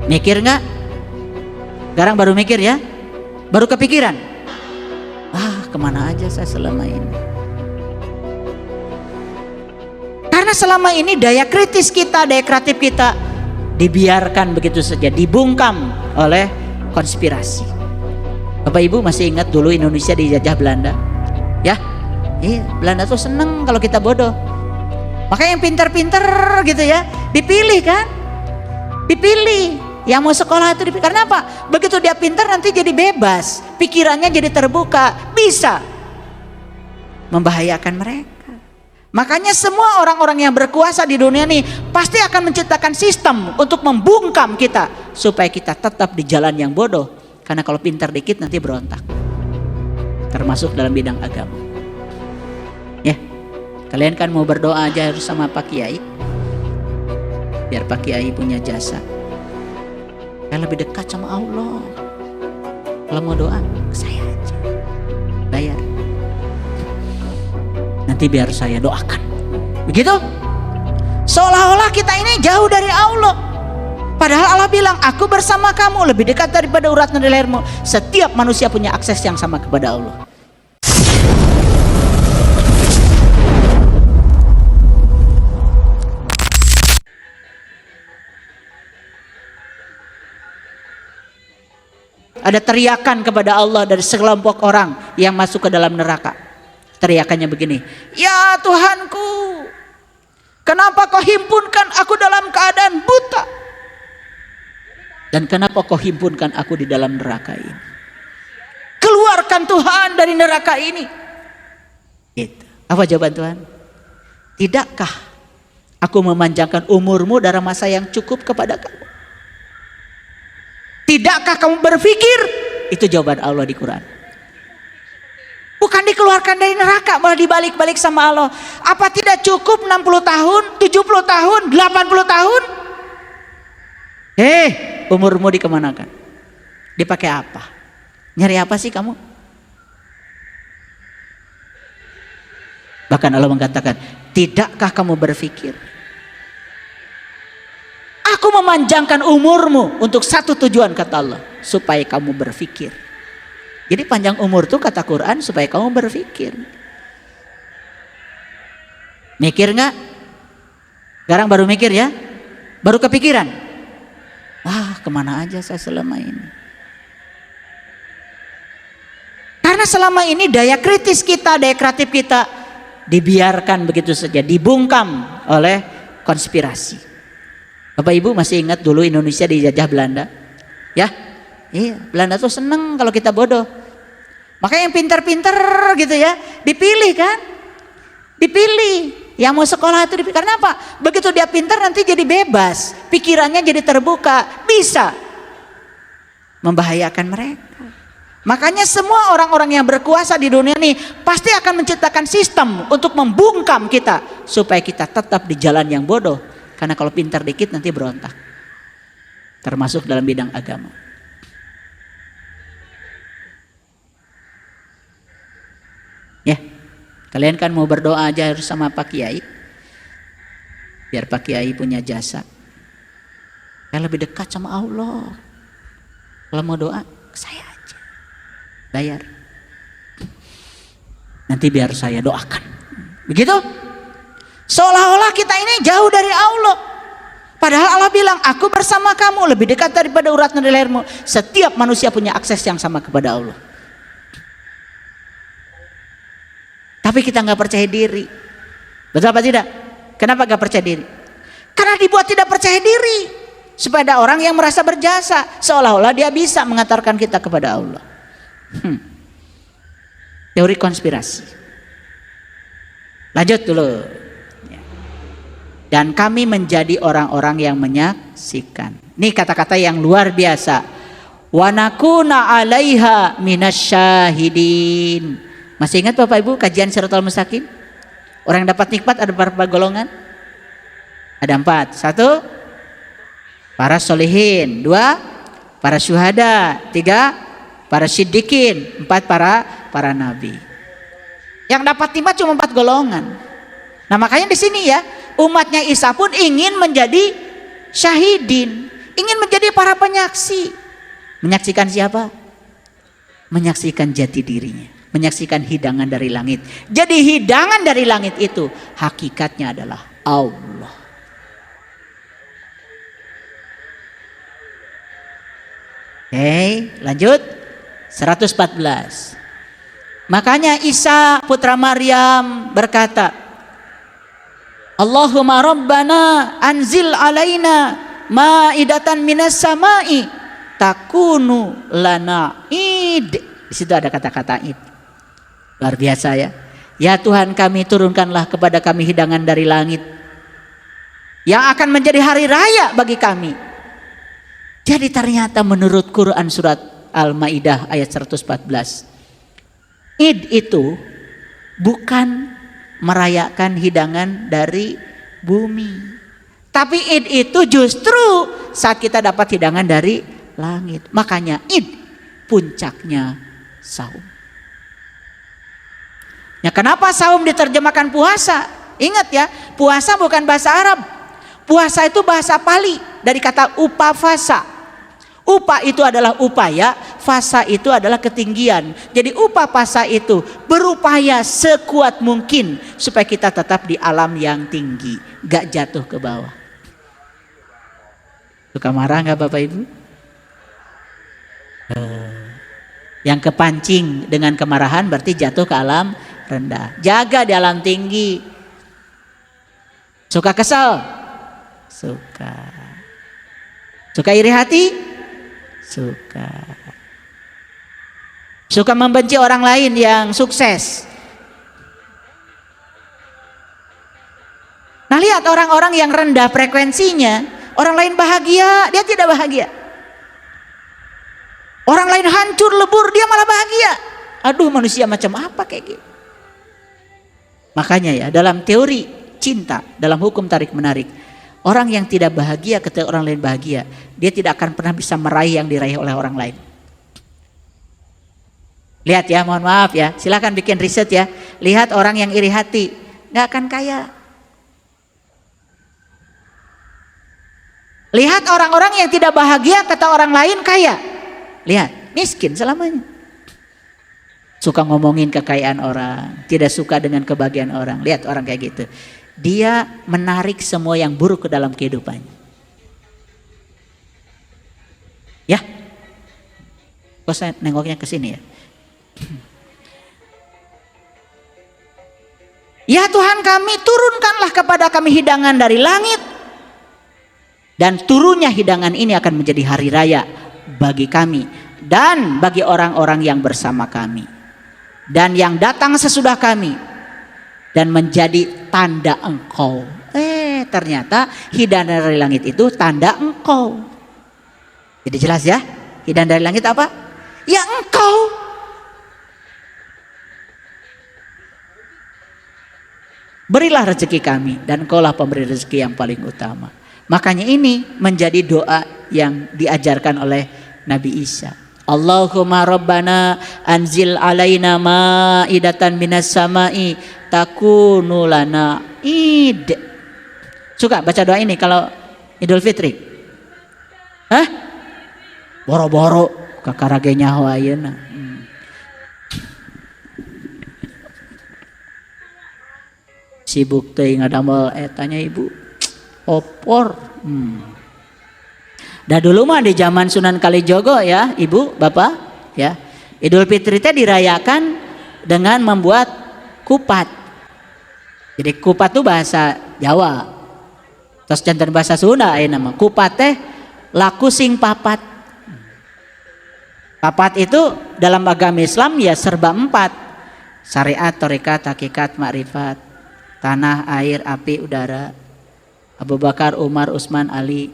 Mikir nggak? Sekarang baru mikir ya? Baru kepikiran? Kemana aja saya selama ini? Karena selama ini daya kritis kita, daya kreatif kita dibiarkan begitu saja, dibungkam oleh konspirasi. Bapak Ibu masih ingat dulu Indonesia dijajah Belanda? Ya? Iya, Belanda tuh seneng kalau kita bodoh. Makanya yang pinter-pinter gitu ya, dipilih kan? Dipilih. Yang mau sekolah itu dipilih. Karena apa? Begitu dia pinter nanti jadi bebas, pikirannya jadi terbuka, bisa membahayakan mereka. Makanya semua orang-orang yang berkuasa di dunia ini pasti akan menciptakan sistem untuk membungkam kita supaya kita tetap di jalan yang bodoh. Karena kalau pintar dikit nanti berontak. Termasuk dalam bidang agama. Ya, kalian kan mau berdoa aja harus sama Pak Kiai. Biar Pak Kiai punya jasa. Saya lebih dekat sama Allah. Kalau mau doa, ke saya aja. Bayar. Nanti biar saya doakan. Begitu? Seolah-olah kita ini jauh dari Allah. Padahal Allah bilang, aku bersama kamu, lebih dekat daripada urat nadi lehermu. Setiap manusia punya akses yang sama kepada Allah. Ada teriakan kepada Allah dari sekelompok orang yang masuk ke dalam neraka. Teriakannya begini, ya Tuhanku, kenapa kau himpunkan aku dalam keadaan buta? Dan kenapa kau himpunkan aku di dalam neraka ini? Keluarkan Tuhan dari neraka ini. Gitu. Apa jawaban Tuhan? Tidakkah aku memanjangkan umurmu dalam masa yang cukup kepada kamu? Tidakkah kamu berpikir? Itu jawaban Allah di Quran. Bukan dikeluarkan dari neraka, malah dibalik-balik sama Allah. Apa tidak cukup 60 tahun, 70 tahun, 80 tahun? Umurmu dikemanakan? Dipakai apa? Nyari apa sih kamu? Bahkan Allah mengatakan, tidakkah kamu berpikir? Aku memanjangkan umurmu untuk satu tujuan, kata Allah, supaya kamu berpikir. Jadi panjang umur tuh kata Quran supaya kamu berpikir. Mikir nggak? Sekarang baru mikir ya? Baru kepikiran? Kemana aja saya selama ini? Karena selama ini daya kritis kita, daya kreatif kita dibiarkan begitu saja, dibungkam oleh konspirasi. Bapak Ibu masih ingat dulu Indonesia dijajah Belanda? Ya? Iya, Belanda tuh seneng kalau kita bodoh. Makanya yang pinter-pinter gitu ya, dipilih kan? Dipilih. Yang mau sekolah itu dipilih. Karena apa? Begitu dia pinter nanti jadi bebas, pikirannya jadi terbuka, bisa membahayakan mereka. Makanya semua orang-orang yang berkuasa di dunia ini pasti akan menciptakan sistem untuk membungkam kita supaya kita tetap di jalan yang bodoh. Karena kalau pintar dikit nanti berontak. Termasuk dalam bidang agama. Ya, kalian kan mau berdoa aja harus sama Pak Kiai. Biar Pak Kiai punya jasa. Saya lebih dekat sama Allah. Kalau mau doa, ke saya aja. Bayar. Nanti biar saya doakan. Begitu? Seolah-olah kita ini jauh dari Allah. Padahal Allah bilang, aku bersama kamu, lebih dekat daripada urat nadi lehermu. Setiap manusia punya akses yang sama kepada Allah. Tapi kita nggak percaya diri. Betul apa tidak? Kenapa nggak percaya diri? Karena dibuat tidak percaya diri. Supaya ada orang yang merasa berjasa, seolah-olah dia bisa mengantarkan kita kepada Allah. Teori konspirasi. Lanjut dulu. Dan kami menjadi orang-orang yang menyaksikan. Ini kata-kata yang luar biasa. Wa nakuna 'alaiha minasyahidin. Masih ingat Bapak Ibu kajian Shiratal Mustaqim? Orang yang dapat nikmat ada berapa golongan? Ada 4. 1, para solihin. 2, para syuhada. 3, para siddiqin. 4, para nabi. Yang dapat nikmat cuma 4 golongan. Nah makanya di sini ya, umatnya Isa pun ingin menjadi syahidin, ingin menjadi para penyaksi. Menyaksikan siapa? Menyaksikan jati dirinya, menyaksikan hidangan dari langit. Jadi hidangan dari langit itu hakikatnya adalah Allah. Oke, lanjut 114. Makanya Isa putra Maryam berkata, Allahumma rabbana anzil alaina ma'idatan minas sama'i takunu lana id. Di situ ada kata-kata id. Luar biasa ya. Ya Tuhan kami, turunkanlah kepada kami hidangan dari langit yang akan menjadi hari raya bagi kami. Jadi ternyata menurut Quran surat Al-Maidah ayat 114, Id itu bukan merayakan hidangan dari bumi, tapi Id itu justru saat kita dapat hidangan dari langit. Makanya Id puncaknya saum. Ya, kenapa saum diterjemahkan puasa? Ingat ya, puasa bukan bahasa Arab. Puasa itu bahasa Pali dari kata upavasa. Upa itu adalah upaya, fasa itu adalah ketinggian. Jadi upavasa itu berupaya sekuat mungkin supaya kita tetap di alam yang tinggi, gak jatuh ke bawah. Suka marah gak Bapak Ibu? Yang kepancing dengan kemarahan berarti jatuh ke alam rendah. Jaga di alam tinggi. Suka kesal? Suka. Suka iri hati? Suka. Suka membenci orang lain yang sukses. Nah, lihat orang-orang yang rendah frekuensinya, orang lain bahagia, dia tidak bahagia. Orang lain hancur lebur, dia malah bahagia. Aduh, manusia macam apa kayak gitu. Makanya ya, dalam teori cinta, dalam hukum tarik menarik, orang yang tidak bahagia ketika orang lain bahagia, dia tidak akan pernah bisa meraih yang diraih oleh orang lain. Lihat ya, mohon maaf ya, silahkan bikin riset ya. Lihat orang yang iri hati, gak akan kaya. Lihat orang-orang yang tidak bahagia kata orang lain kaya. Lihat, miskin selamanya. Suka ngomongin kekayaan orang, tidak suka dengan kebahagiaan orang. Lihat orang kayak gitu, dia menarik semua yang buruk ke dalam kehidupannya. Ya, kok saya nengoknya ke sini ya? Ya Tuhan kami, turunkanlah kepada kami hidangan dari langit. Dan turunnya hidangan ini akan menjadi hari raya bagi kami dan bagi orang-orang yang bersama kami dan yang datang sesudah kami, dan menjadi tanda engkau. Ternyata hidangan dari langit itu tanda engkau. Jadi jelas ya, hidangan dari langit apa? Ya engkau. Berilah rezeki kami, dan engkaulah pemberi rezeki yang paling utama. Makanya ini menjadi doa yang diajarkan oleh Nabi Isa. Allahumma rabbana anzil alaina ma'idatan minas sama'i takunu lana id. Suka baca doa ini kalau Idul Fitri? Hah? Boro-boro kakarage nyaho ayeuna. Sibuk teuing ngadamel etanya ibu. Opor. Dah dulu mah di zaman Sunan Kalijogo ya, Ibu, Bapak, ya. Idul Fitri teh dirayakan dengan membuat kupat. Jadi kupat itu bahasa Jawa. Terus jantan bahasa Sunda aya nama. Kupat teh laku sing papat. Papat itu dalam agama Islam ya serba 4. Syariat, tarekat, hakikat, makrifat. Tanah, air, api, udara. Abu Bakar, Umar, Utsman, Ali.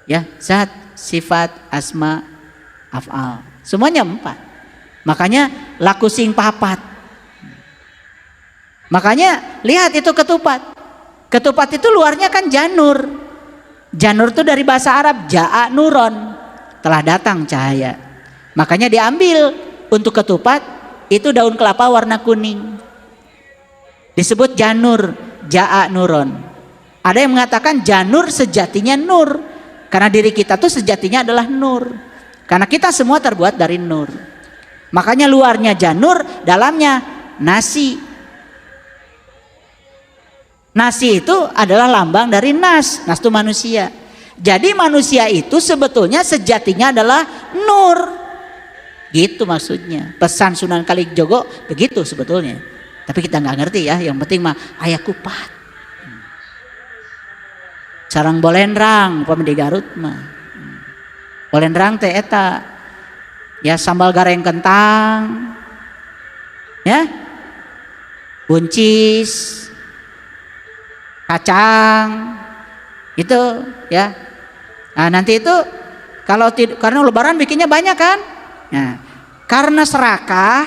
Ya, zat, sifat, asma, af'al. Semuanya 4. Makanya laku sing papat. Makanya lihat itu ketupat. Ketupat itu luarnya kan janur. Janur itu dari bahasa Arab ja'a nuron, telah datang cahaya. Makanya diambil untuk ketupat itu daun kelapa warna kuning. Disebut janur, ja'a nuron. Ada yang mengatakan janur sejatinya nur. Karena diri kita tuh sejatinya adalah nur. Karena kita semua terbuat dari nur. Makanya luarnya janur, dalamnya nasi. Nasi itu adalah lambang dari nas. Nas itu manusia. Jadi manusia itu sebetulnya sejatinya adalah nur. Gitu maksudnya. Pesan Sunan Kalijogo begitu sebetulnya. Tapi kita nggak ngerti ya. Yang penting mah aya kupat. Sarang bolendrang upami di Garut mah. Bolendrang teh eta ya sambal gareng kentang. Ya. Buncis. Kacang. Itu ya. Nah, nanti itu kalau karena lebaran bikinnya banyak kan? Nah, karena serakah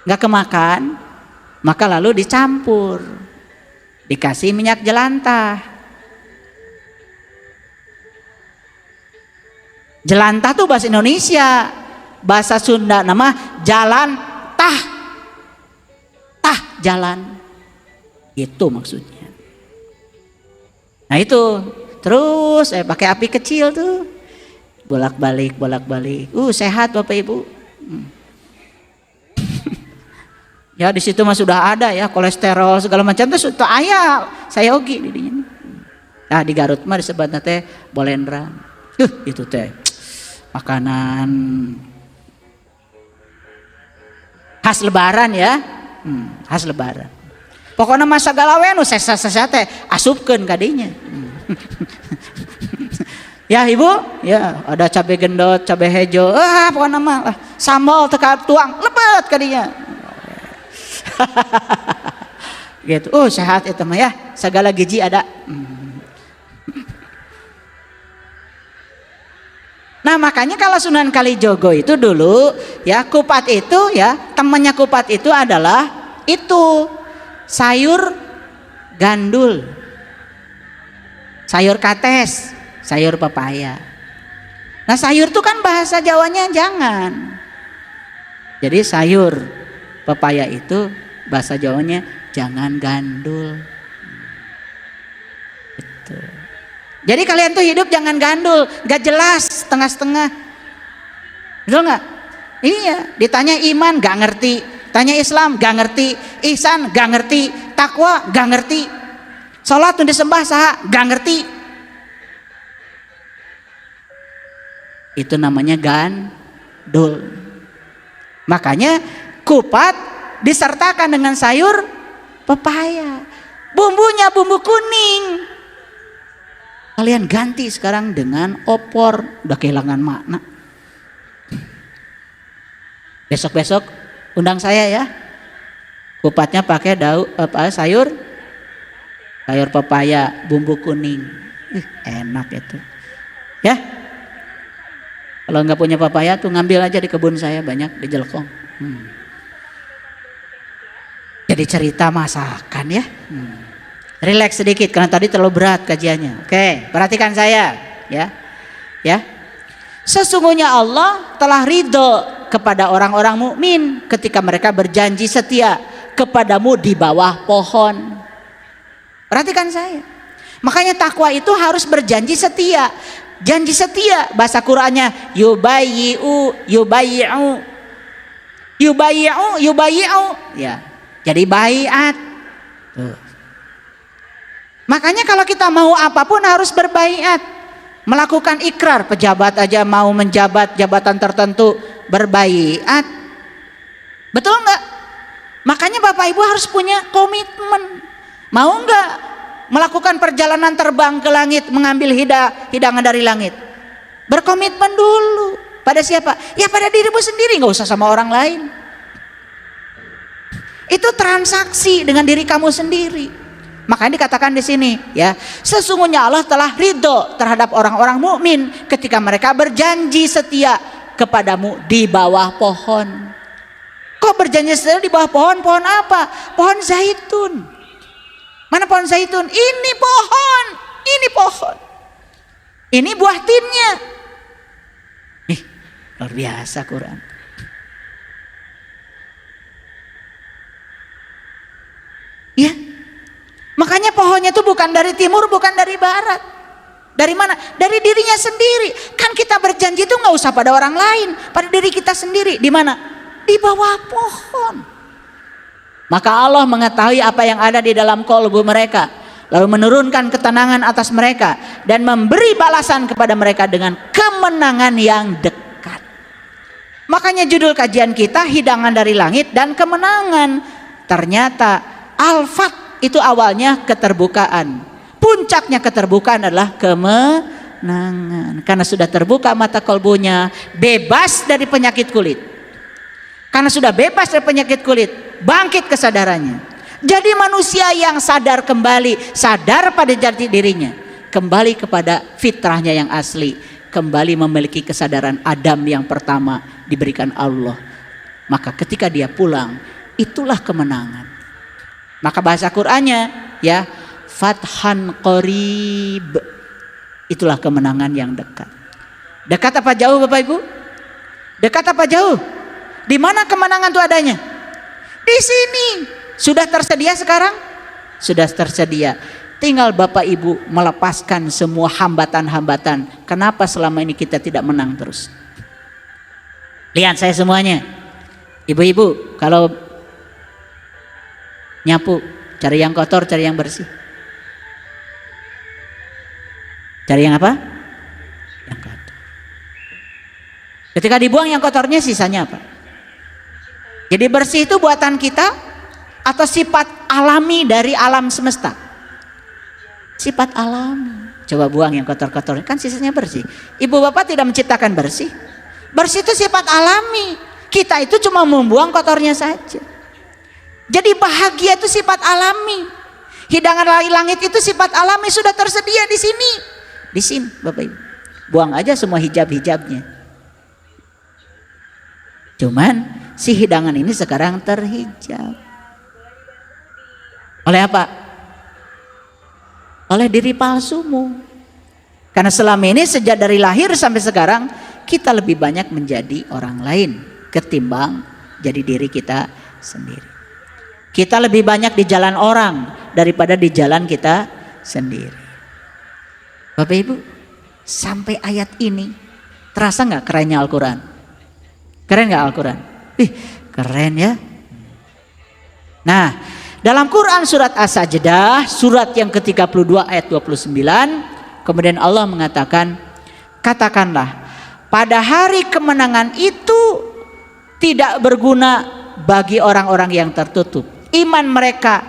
nggak kemakan, maka lalu dicampur. Dikasih minyak jelantah. Jelantah tuh bahasa Indonesia, bahasa Sunda nama jalan tah, tah jalan, itu maksudnya. Nah itu terus pakai api kecil tuh, bolak balik, sehat Bapak Ibu. Ya di situ mah sudah ada ya kolesterol segala macam tuh sudah ayah, saya ogi didinya. Nah di Garut mah disebutnya teh bolendrang, itu teh. Makanan khas lebaran ya, khas lebaran. Pokoknya masa galawe nu sesa-sesa teh asupkeun kadinya. Ya Ibu, ya ada cabai gendot, cabai hejo, pokoknya mah sambal teka tuang lepet kadinya. Gitu. Sehat itu mah ya, segala gizi ada. Nah makanya kalau Sunan Kalijogo itu dulu ya kupat itu ya temannya kupat itu adalah itu sayur gandul, sayur kates, sayur pepaya. Nah sayur itu kan bahasa Jawanya jangan. Jadi sayur pepaya itu bahasa Jawanya jangan gandul. Gitu. Jadi kalian tuh hidup jangan gandul, gak jelas, setengah-setengah. Betul gak? Iya, ditanya iman gak ngerti, tanya Islam gak ngerti, ihsan gak ngerti, takwa gak ngerti, sholat tuh disembah saha gak ngerti. Itu namanya gandul. Makanya kupat disertakan dengan sayur pepaya. Bumbunya bumbu kuning. Kalian ganti sekarang dengan opor, udah kehilangan makna. Besok-besok undang saya ya. Kupatnya pakai sayur pepaya, bumbu kuning. Enak itu. Ya. Kalau nggak punya pepaya tuh ngambil aja di kebun saya banyak di Jelkong. Jadi cerita masakan ya. Relax sedikit karena tadi terlalu berat kajiannya. Oke, perhatikan saya ya. Ya. Sesungguhnya Allah telah ridho kepada orang-orang mukmin ketika mereka berjanji setia kepadamu di bawah pohon. Perhatikan saya. Makanya takwa itu harus berjanji setia. Janji setia bahasa Qur'annya yubayyi'u. Ya. Jadi baiat. Tuh. Makanya kalau kita mau apapun harus berbaiat, melakukan ikrar. Pejabat aja mau menjabat jabatan tertentu berbaiat, betul nggak? Makanya Bapak Ibu harus punya komitmen. Mau nggak melakukan perjalanan terbang ke langit, mengambil hidangan dari langit? Berkomitmen dulu. Pada siapa? Ya pada dirimu sendiri, nggak usah sama orang lain. Itu transaksi dengan diri kamu sendiri. Makanya dikatakan di sini ya, sesungguhnya Allah telah ridho terhadap orang-orang mukmin ketika mereka berjanji setia kepadamu di bawah pohon. Kok berjanji setia di bawah pohon? Pohon apa? Pohon zaitun. Mana pohon zaitun? Ini pohon. Ini buah tinnya. Luar biasa Quran. Ya. Makanya pohonnya itu bukan dari timur, bukan dari barat. Dari mana? Dari dirinya sendiri. Kan kita berjanji itu nggak usah pada orang lain, pada diri kita sendiri. Di mana? Di bawah pohon. Maka Allah mengetahui apa yang ada di dalam kolbu mereka, lalu menurunkan ketenangan atas mereka dan memberi balasan kepada mereka dengan kemenangan yang dekat. Makanya judul kajian kita hidangan dari langit dan kemenangan. Ternyata Al-Fath itu awalnya keterbukaan. Puncaknya keterbukaan adalah kemenangan. Karena sudah terbuka mata kolbunya, bebas dari penyakit kulit. Karena sudah bebas dari penyakit kulit, bangkit kesadarannya. Jadi manusia yang sadar kembali, sadar pada jati dirinya, kembali kepada fitrahnya yang asli, kembali memiliki kesadaran Adam yang pertama diberikan Allah. Maka ketika dia pulang, itulah kemenangan. Maka bahasa Qur'annya ya, Fathan Qorib, itulah kemenangan yang dekat. Dekat apa jauh Bapak Ibu? Dekat apa jauh? Di mana kemenangan itu adanya? Di sini. Sudah tersedia sekarang? Sudah tersedia. Tinggal Bapak Ibu melepaskan semua hambatan-hambatan. Kenapa selama ini kita tidak menang terus? Lihat saya semuanya. Ibu-ibu kalau nyapu, cari yang kotor, cari yang bersih. Cari yang apa? Yang kotor. Ketika dibuang yang kotornya, sisanya apa? Jadi bersih itu buatan kita atau sifat alami dari alam semesta? Sifat alami. Coba buang yang kotor-kotor, kan sisanya bersih. Ibu bapak tidak menciptakan bersih. Bersih itu sifat alami. Kita itu cuma membuang kotornya saja. Jadi bahagia itu sifat alami. Hidangan dari langit itu sifat alami, sudah tersedia di sini. Di sini Bapak Ibu. Buang aja semua hijab-hijabnya. Cuman si hidangan ini sekarang terhijab. Oleh apa? Oleh diri palsumu. Karena selama ini sejak dari lahir sampai sekarang kita lebih banyak menjadi orang lain ketimbang jadi diri kita sendiri. Kita lebih banyak di jalan orang daripada di jalan kita sendiri. Bapak Ibu, sampai ayat ini terasa nggak kerennya Al-Quran? Keren nggak Al-Quran? Ih, keren ya. Nah, dalam Quran surat As-Sajdah, surat yang ke-32 ayat 29, kemudian Allah mengatakan, katakanlah, pada hari kemenangan itu tidak berguna bagi orang-orang yang tertutup iman mereka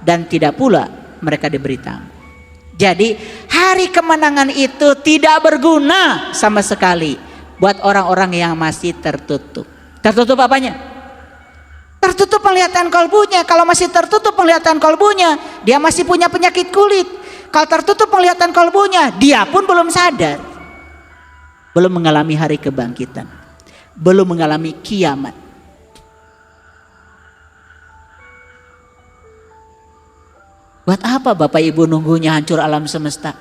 dan tidak pula mereka diberi tanggung. Jadi hari kemenangan itu tidak berguna sama sekali buat orang-orang yang masih tertutup. Tertutup apanya? Tertutup penglihatan kolbunya. Kalau masih tertutup penglihatan kolbunya, dia masih punya penyakit kulit. Kalau tertutup penglihatan kolbunya, dia pun belum sadar. Belum mengalami hari kebangkitan. Belum mengalami kiamat. Buat apa Bapak Ibu nunggunya hancur alam semesta?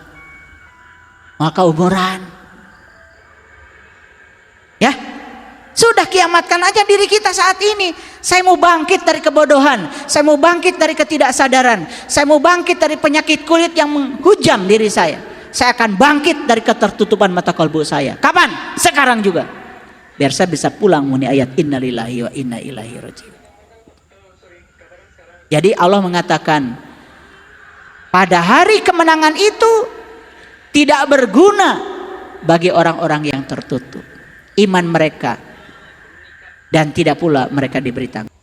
Maka umuran. Ya, sudah kiamatkan aja diri kita saat ini. Saya mau bangkit dari kebodohan. Saya mau bangkit dari ketidaksadaran. Saya mau bangkit dari penyakit kulit yang menghujam diri saya. Saya akan bangkit dari ketertutupan mata kalbu saya. Kapan? Sekarang juga. Biar saya bisa pulang muni ayat innalillahi wa inna ilaihi raji'un. Jadi Allah mengatakan, pada hari kemenangan itu tidak berguna bagi orang-orang yang tertutup iman mereka dan tidak pula mereka diberi tanggung.